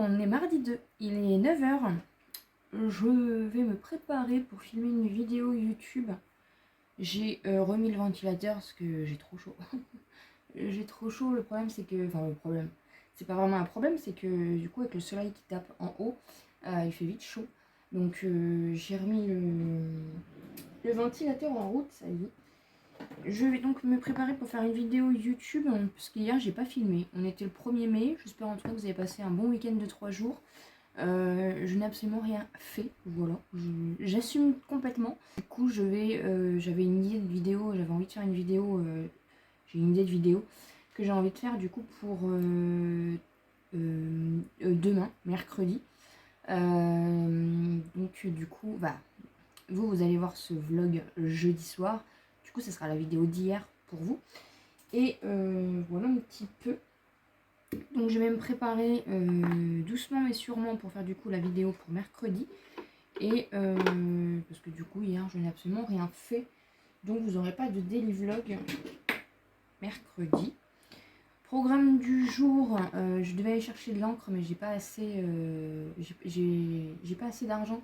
on est mardi 2, il est 9h. Je vais me préparer pour filmer une vidéo YouTube. J'ai remis le ventilateur parce que j'ai trop chaud. J'ai trop chaud, le problème c'est que... Enfin le problème, c'est pas vraiment un problème, c'est que du coup avec le soleil qui tape en haut, il fait vite chaud. Donc j'ai remis le ventilateur en route, ça y est. Je vais donc me préparer pour faire une vidéo YouTube, parce qu'hier j'ai pas filmé. On était le 1er mai, j'espère en tout cas que vous avez passé un bon week-end de 3 jours. Je n'ai absolument rien fait, voilà, j'assume complètement. Du coup j'avais une idée de vidéo, j'avais envie de faire une vidéo, j'ai une idée de vidéo que j'ai envie de faire du coup pour demain, mercredi. Donc du coup, vous allez voir ce vlog jeudi soir. Du coup, ce sera la vidéo d'hier pour vous. Et voilà un petit peu. Donc je vais me préparer doucement mais sûrement pour faire du coup la vidéo pour mercredi. Et parce que du coup hier je n'ai absolument rien fait. Donc vous n'aurez pas de daily vlog mercredi. Programme du jour, je devais aller chercher de l'encre mais j'ai pas assez j'ai pas assez d'argent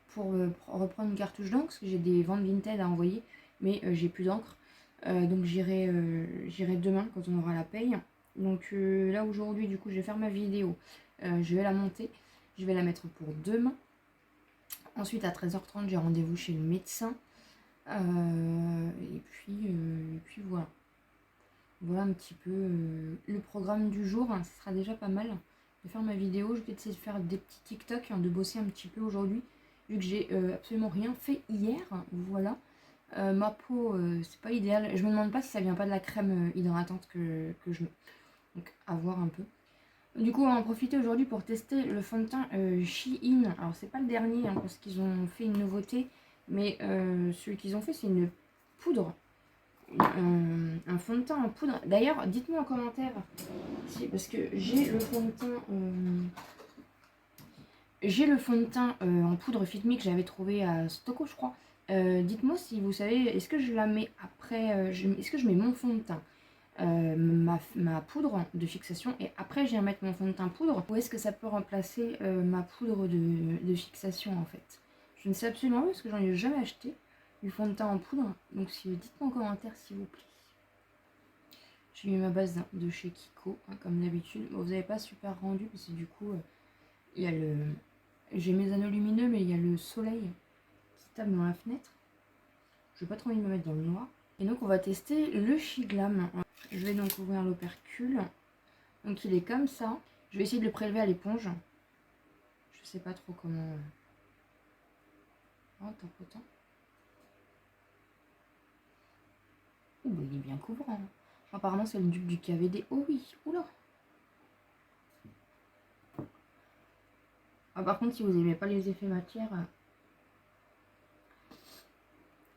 pour reprendre une cartouche d'encre parce que j'ai des ventes Vinted à envoyer mais j'ai plus d'encre. Donc j'irai demain quand on aura la paye. Donc là aujourd'hui du coup je vais faire ma vidéo, je vais la monter, je vais la mettre pour demain. Ensuite à 13h30 j'ai rendez-vous chez le médecin. Et puis voilà. Voilà un petit peu le programme du jour. Ce sera déjà pas mal de faire ma vidéo. Je vais essayer de faire des petits TikTok, de bosser un petit peu aujourd'hui vu que j'ai absolument rien fait hier. Voilà. Ma peau, c'est pas idéal. Je me demande pas si ça vient pas de la crème hydratante que je mets. Donc, à voir un peu. Du coup, on va en profiter aujourd'hui pour tester le fond de teint Shein. Alors, c'est pas le dernier, parce qu'ils ont fait une nouveauté. Mais celui qu'ils ont fait, c'est une poudre. Un fond de teint en poudre. D'ailleurs, dites-moi en commentaire. Si, parce que j'ai le fond de teint... j'ai le fond de teint en poudre Fit Me que j'avais trouvé à Stocko, je crois. Dites-moi si vous savez, est-ce que je la mets après, est-ce que je mets mon fond de teint, ma poudre de fixation et après je viens mettre mon fond de teint poudre, ou est-ce que ça peut remplacer ma poudre de fixation en fait? Je ne sais absolument pas parce que j'en ai jamais acheté du fond de teint en poudre, donc dites-moi en commentaire s'il vous plaît. J'ai mis ma base de chez Kiko, comme d'habitude. Bon, vous n'avez pas super rendu parce que du coup, il y a le... J'ai mes anneaux lumineux, mais il y a le soleil qui tape dans la fenêtre. Je n'ai pas trop envie de me mettre dans le noir. Et donc, on va tester le Shiglam. Je vais donc ouvrir l'opercule. Donc, il est comme ça. Je vais essayer de le prélever à l'éponge. Je sais pas trop comment... Oh, tapotant. Oh, bah, il est bien couvrant. Apparemment, c'est le dupe du KVD. Oh oui, oula. Ah, par contre, si vous n'aimez pas les effets matière...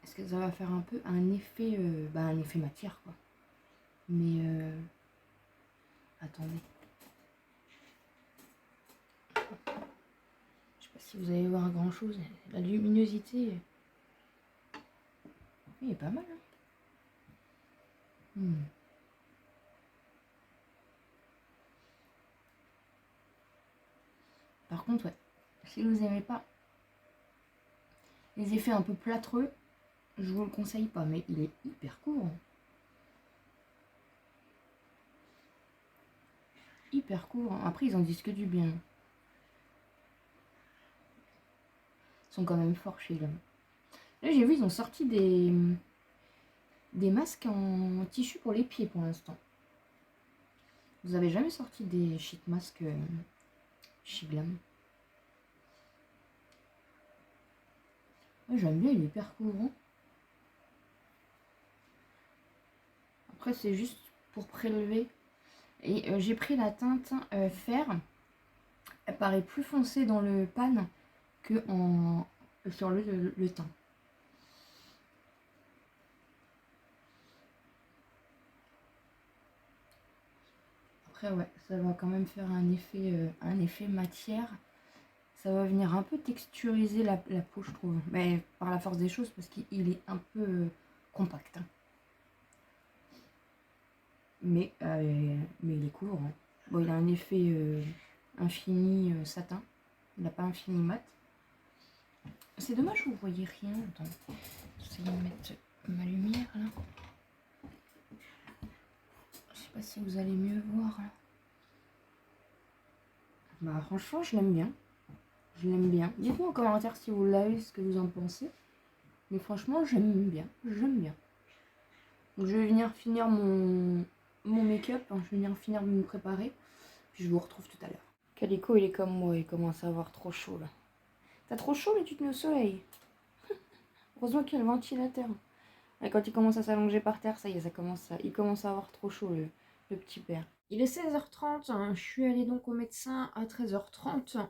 Est-ce que ça va faire un peu un effet matière quoi. Mais attendez. Je sais pas si vous allez voir grand chose. La luminosité, il est pas mal. Hein. Par contre, ouais, si vous n'aimez pas les effets un peu plâtreux, je vous le conseille pas, mais il est hyper court. Hyper court. Après, ils en disent que du bien. Ils sont quand même forts chez eux. Là, j'ai vu, ils ont sorti des masques en tissu pour les pieds pour l'instant. Vous avez jamais sorti des sheet masks Shiglam? J'aime bien, il est hyper courant. Après, c'est juste pour prélever. Et j'ai pris la teinte fer. Elle paraît plus foncée dans le pan que sur le teint. Après, ouais, ça va quand même faire un effet matière. Ça va venir un peu texturiser la peau, je trouve. Mais par la force des choses, parce qu'il est un peu compact. Hein. Mais il est court. Hein. Bon, il a un effet infini satin. Il n'a pas infini mat. C'est dommage, vous voyez rien. Attends, j'essaie de mettre ma lumière là. Je sais pas si vous allez mieux voir là. Bah franchement, je l'aime bien. Je l'aime bien. Dites-moi en commentaire si vous l'avez, ce que vous en pensez. Mais franchement, j'aime bien. J'aime bien. Donc, je vais venir finir mon make-up. Hein, je vais venir finir de me préparer. Puis je vous retrouve tout à l'heure. Calico, il est comme moi. Il commence à avoir trop chaud là. T'as trop chaud mais tu te mets au soleil. Heureusement qu'il y a le ventilateur. Et quand il commence à s'allonger par terre, ça y est, il commence à avoir trop chaud le petit père. Il est 16h30, hein, je suis allée donc au médecin à 13h30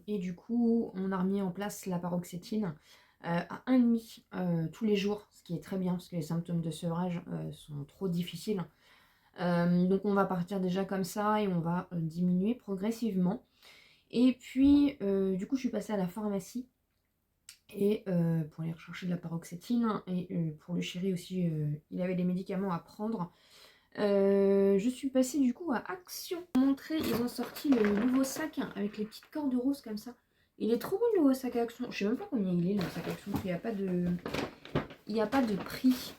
et du coup on a remis en place la paroxétine à 1,5 tous les jours, ce qui est très bien parce que les symptômes de sevrage sont trop difficiles. Donc on va partir déjà comme ça et on va diminuer progressivement. Et puis du coup je suis passée à la pharmacie et pour aller rechercher de la paroxétine et pour le chéri aussi il avait des médicaments à prendre. Je suis passée du coup à Action. Montrer, ils ont sorti le nouveau sac avec les petites cordes roses comme ça. Il est trop beau le nouveau sac Action. Je sais même pas combien il est le sac Action. Il n'y a pas de prix.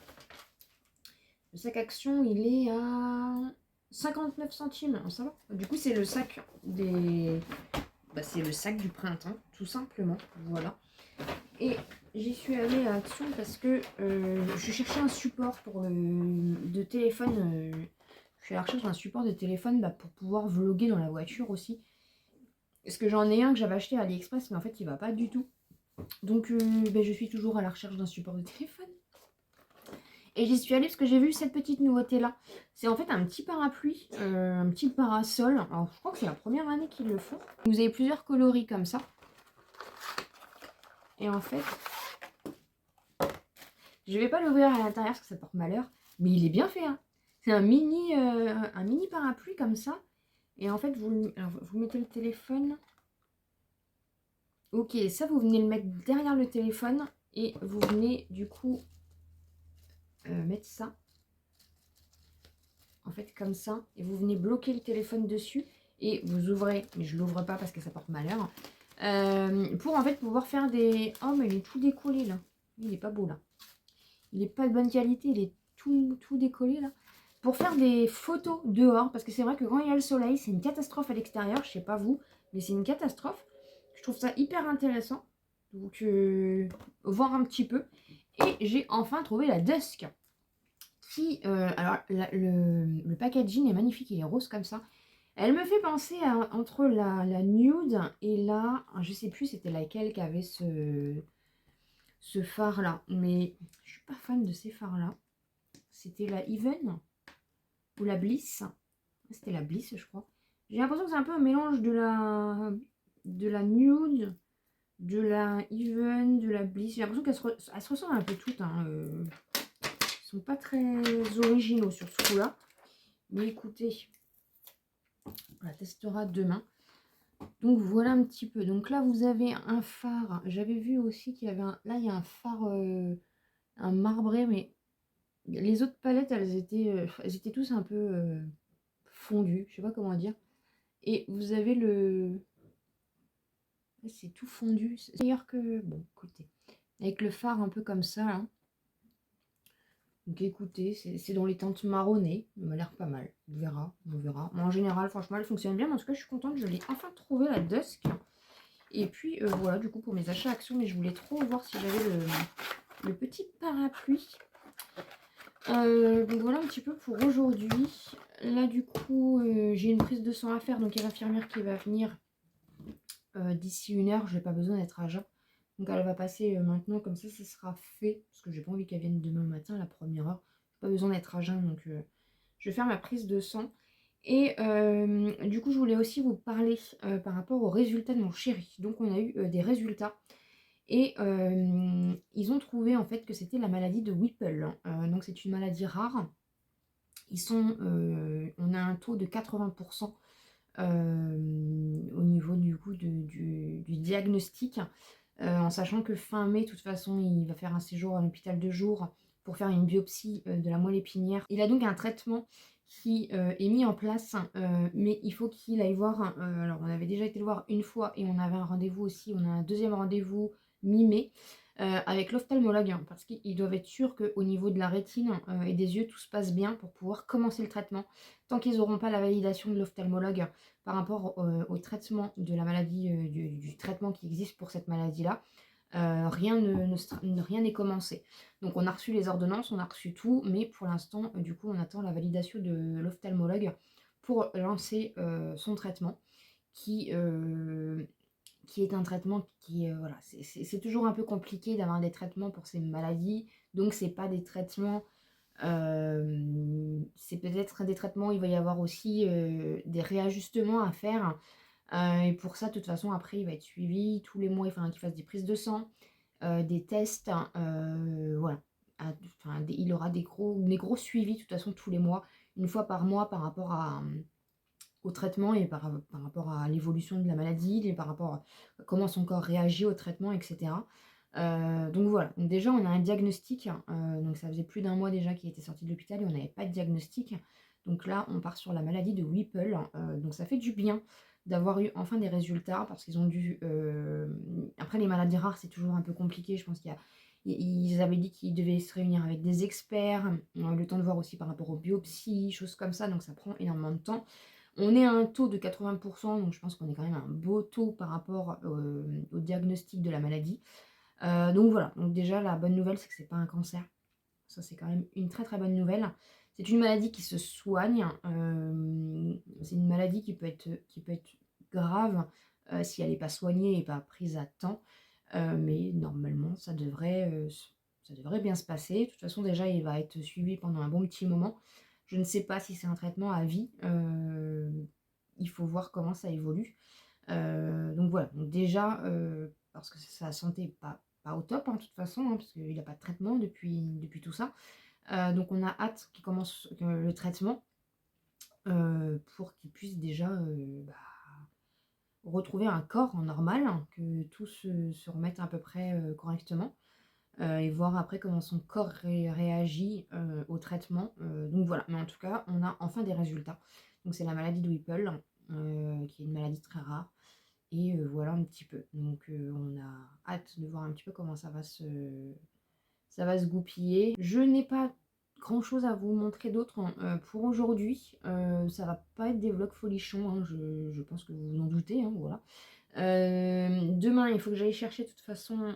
Le sac Action il est à 59 centimes. Ça va. Du coup c'est le sac des... Bah, c'est le sac du printemps tout simplement. Voilà. Et j'y suis allée à Action parce que je cherchais un support de téléphone. Je suis à la recherche d'un support de téléphone pour pouvoir vlogger dans la voiture aussi. Parce que j'en ai un que j'avais acheté à AliExpress, mais en fait il va pas du tout. Donc je suis toujours à la recherche d'un support de téléphone. Et j'y suis allée parce que j'ai vu cette petite nouveauté là. C'est en fait un petit parapluie, un petit parasol. Alors je crois que c'est la première année qu'ils le font. Vous avez plusieurs coloris comme ça. Et en fait, je vais pas l'ouvrir à l'intérieur parce que ça porte malheur. Mais il est bien fait. Hein. C'est un mini parapluie comme ça. Et en fait, vous mettez le téléphone. Ok, ça, vous venez le mettre derrière le téléphone. Et vous venez du coup mettre ça. En fait, comme ça. Et vous venez bloquer le téléphone dessus. Et vous ouvrez. Mais je l'ouvre pas parce que ça porte malheur. Pour en fait pouvoir faire des... Oh, mais il est tout décollé là. Il est pas beau là. Il est pas de bonne qualité. Il est tout décollé là. Pour faire des photos dehors. Parce que c'est vrai que quand il y a le soleil, c'est une catastrophe à l'extérieur. Je sais pas vous. Mais c'est une catastrophe. Je trouve ça hyper intéressant. Donc, voir un petit peu. Et j'ai enfin trouvé la Dusk. Qui, alors, le packaging est magnifique. Il est rose comme ça. Elle me fait penser entre la nude et la... Je sais plus c'était laquelle qui avait ce phare là. Mais je suis pas fan de ces phares là. C'était la Even ou la Bliss. C'était la Bliss je crois. J'ai l'impression que c'est un peu un mélange de la nude, de la Even, de la Bliss. J'ai l'impression qu'elles se ressemblent un peu toutes. Hein. Ils sont pas très originaux sur ce coup là. Mais écoutez... On la testera demain. Donc voilà un petit peu. Donc là vous avez un phare. J'avais vu aussi qu'il y avait un... Là il y a un phare un marbré. Mais les autres palettes elles étaient tous un peu fondues. Je sais pas comment dire. Et vous avez le... C'est tout fondu. C'est meilleur que... Bon écoutez. Avec le phare un peu comme ça là. Donc écoutez, c'est dans les teintes marronnées. Il m'a l'air pas mal. On verra. Mais en général, franchement, elle fonctionne bien. Mais en tout cas, je suis contente. Je l'ai enfin trouvé la Dusk. Et puis voilà, du coup, pour mes achats Action. Mais je voulais trop voir si j'avais le petit parapluie. Donc voilà un petit peu pour aujourd'hui. Là, du coup, j'ai une prise de sang à faire. Donc il y a l'infirmière qui va venir d'ici 1 heure. Je n'ai pas besoin d'être à jeun. Donc elle va passer maintenant, comme ça sera fait. Parce que j'ai pas envie qu'elle vienne demain matin à la première heure. J'ai pas besoin d'être à jeun, donc je vais faire ma prise de sang. Et du coup, je voulais aussi vous parler par rapport aux résultats de mon chéri. Donc on a eu des résultats. Et ils ont trouvé en fait que c'était la maladie de Whipple. Donc c'est une maladie rare. On a un taux de 80% au niveau du coup du diagnostic. En sachant que fin mai, de toute façon, il va faire un séjour à l'hôpital de jour pour faire une biopsie de la moelle épinière. Il a donc un traitement qui est mis en place, mais il faut qu'il aille voir, alors on avait déjà été le voir une fois et on avait un rendez-vous aussi, on a un deuxième rendez-vous mi-mai avec l'ophtalmologue, hein, parce qu'ils doivent être sûrs qu'au niveau de la rétine et des yeux, tout se passe bien pour pouvoir commencer le traitement. Tant qu'ils n'auront pas la validation de l'ophtalmologue par rapport au traitement de la maladie, du traitement qui existe pour cette maladie-là, rien n'est commencé. Donc on a reçu les ordonnances, on a reçu tout, mais pour l'instant, du coup, on attend la validation de l'ophtalmologue pour lancer son traitement qui, qui est un traitement qui, voilà, c'est toujours un peu compliqué d'avoir des traitements pour ces maladies, donc c'est pas des traitements, c'est peut-être des traitements, il va y avoir aussi des réajustements à faire, et pour ça, de toute façon, après, il va être suivi tous les mois, il faudra qu'il fasse des prises de sang, des tests, voilà. Enfin, il aura des gros suivis, de toute façon, tous les mois, une fois par mois par rapport au traitement et par rapport à l'évolution de la maladie, et par rapport à comment son corps réagit au traitement, etc. Donc voilà, donc déjà on a un diagnostic, donc ça faisait plus d'un mois déjà qu'il était sorti de l'hôpital et on n'avait pas de diagnostic. Donc là on part sur la maladie de Whipple, donc ça fait du bien d'avoir eu enfin des résultats parce qu'ils ont dû... Après les maladies rares c'est toujours un peu compliqué, je pense ils avaient dit qu'ils devaient se réunir avec des experts, le temps de voir aussi par rapport aux biopsies, choses comme ça, donc ça prend énormément de temps. On est à un taux de 80%, donc je pense qu'on est quand même à un beau taux par rapport au diagnostic de la maladie. Donc voilà, donc déjà la bonne nouvelle c'est que c'est pas un cancer. Ça c'est quand même une très très bonne nouvelle. C'est une maladie qui se soigne. C'est une maladie qui peut être grave si elle n'est pas soignée et pas prise à temps. Mais normalement ça devrait bien se passer. De toute façon déjà il va être suivi pendant un bon petit moment. Je ne sais pas si c'est un traitement à vie. Il faut voir comment ça évolue. Donc voilà, donc déjà, parce que sa santé n'est pas au top, hein, de toute façon, hein, parce qu'il n'a pas de traitement depuis tout ça. Donc on a hâte qu'il commence le traitement pour qu'il puisse déjà retrouver un corps normal, hein, que tout se remette à peu près correctement. Et voir après comment son corps réagit au traitement. Donc voilà, mais en tout cas, on a enfin des résultats. Donc c'est la maladie de Whipple, qui est une maladie très rare. Et voilà un petit peu. Donc on a hâte de voir un petit peu comment ça va se goupiller. Je n'ai pas grand chose à vous montrer d'autre pour aujourd'hui. Ça va pas être des vlogs folichons, hein, je pense que vous vous en doutez, hein, voilà. Demain, il faut que j'aille chercher de toute façon.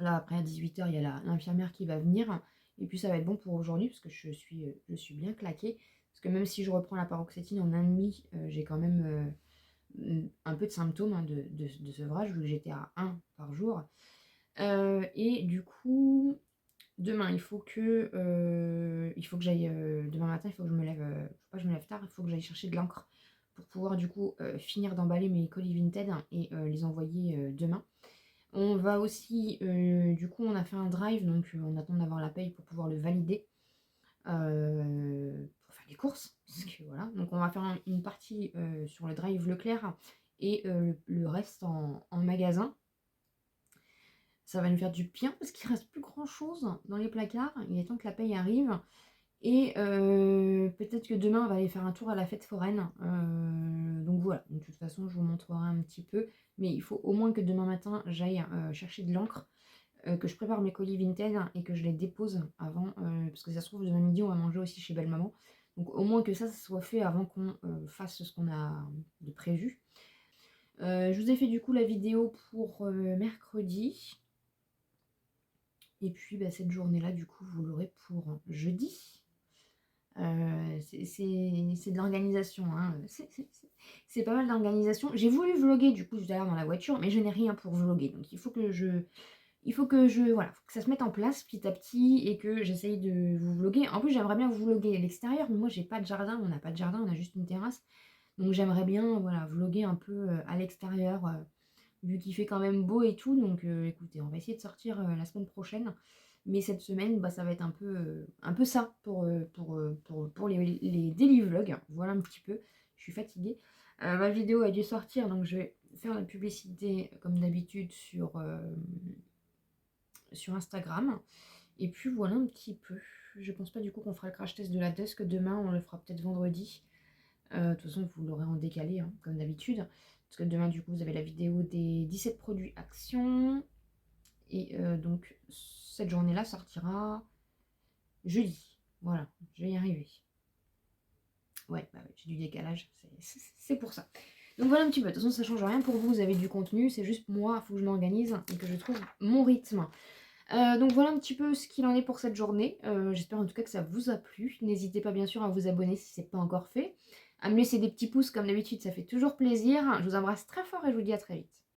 Là, après à 18 h, il y a l'infirmière qui va venir. Et puis ça va être bon pour aujourd'hui parce que je suis bien claquée. Parce que même si je reprends la paroxétine en 1,5, j'ai quand même un peu de symptômes hein, de sevrage, vu que j'étais à 1 par jour. Et du coup, demain, il faut que j'aille... demain matin, il faut que je me lève... faut pas que je me lève tard, il faut que j'aille chercher de l'encre pour pouvoir du coup finir d'emballer mes colis Vinted et les envoyer demain. On va aussi, du coup, on a fait un drive, donc on attend d'avoir la paye pour pouvoir le valider, pour faire les courses. Parce que, voilà. Donc on va faire une partie sur le drive Leclerc et le reste en magasin. Ça va nous faire du bien parce qu'il reste plus grand chose dans les placards. Il est temps que la paye arrive. Et peut-être que demain on va aller faire un tour à la fête foraine. Donc voilà, de toute façon je vous montrerai un petit peu. Mais il faut au moins que demain matin j'aille chercher de l'encre, que je prépare mes colis Vinted et que je les dépose avant. Parce que ça se trouve demain midi on va manger aussi chez Belle Maman. Donc au moins que ça soit fait avant qu'on fasse ce qu'on a de prévu. Je vous ai fait du coup la vidéo pour mercredi. Et puis bah, cette journée-là, du coup, vous l'aurez pour jeudi. C'est de l'organisation, hein. C'est pas mal d'organisation. J'ai voulu vlogger du coup tout à l'heure dans la voiture, mais je n'ai rien pour vlogger. Donc il faut que voilà, faut que ça se mette en place petit à petit et que j'essaye de vous vlogger. En plus, j'aimerais bien vous vlogger à l'extérieur, mais moi j'ai pas de jardin, on n'a pas de jardin, on a juste une terrasse. Donc j'aimerais bien voilà, vlogger un peu à l'extérieur, vu qu'il fait quand même beau et tout. Donc écoutez, on va essayer de sortir la semaine prochaine. Mais cette semaine, bah, ça va être un peu ça pour les daily vlogs. Voilà un petit peu. Je suis fatiguée. Ma vidéo a dû sortir, donc je vais faire la publicité comme d'habitude sur Instagram. Et puis voilà un petit peu. je pense pas du coup qu'on fera le crash test de la Tusk demain, on le fera peut-être vendredi. De toute façon, vous l'aurez en décalé, hein, comme d'habitude. Parce que demain, du coup, vous avez la vidéo des 17 produits Action. Et donc, cette journée-là sortira jeudi. Voilà, je vais y arriver. Ouais, bah, j'ai du décalage, c'est pour ça. Donc voilà un petit peu, de toute façon ça change rien pour vous, vous avez du contenu, c'est juste moi, il faut que je m'organise et que je trouve mon rythme. Donc voilà un petit peu ce qu'il en est pour cette journée. J'espère en tout cas que ça vous a plu. N'hésitez pas bien sûr à vous abonner si ce n'est pas encore fait. À me laisser des petits pouces comme d'habitude, ça fait toujours plaisir. Je vous embrasse très fort et je vous dis à très vite.